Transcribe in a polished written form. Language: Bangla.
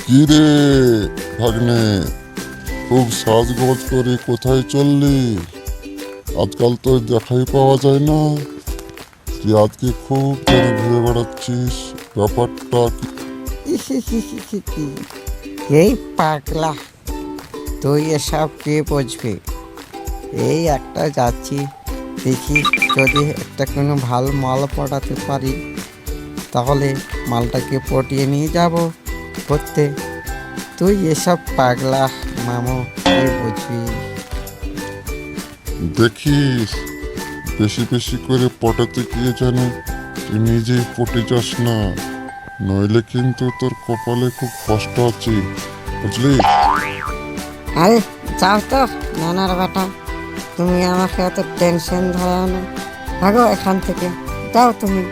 কি রে ভাগ্নে, খুব সাজগোজ করে কোথায় চললি? আজকাল তো দেখাই পাওয়া যায় না। তুই আজকে খুব যেন ঘুরে বেড়াচ্ছিস, ব্যাপারটা কি? এই পাগলা, তুই এসব কে বুঝবি? এই একটা যাচ্ছি, দেখি যদি একটা কোনো ভালো মাল পটাতে পারি তাহলে মালটাকে পটিয়ে নিয়ে যাব করতে। তুই এসব পাগলা মামু কে বুঝবি? দেখিস বেশি বেশি করে পটাতে গিয়ে যেন তুই নিজেই পটে যাস না, নইলে কিন্তু তোর কপালে খুব কষ্ট আছে, বুঝলি? আরে যাও তো নানার বেটা, তুমি আমাকে অত টেনশন ধরাও না। ভাগো এখান থেকে, যাও তুমি।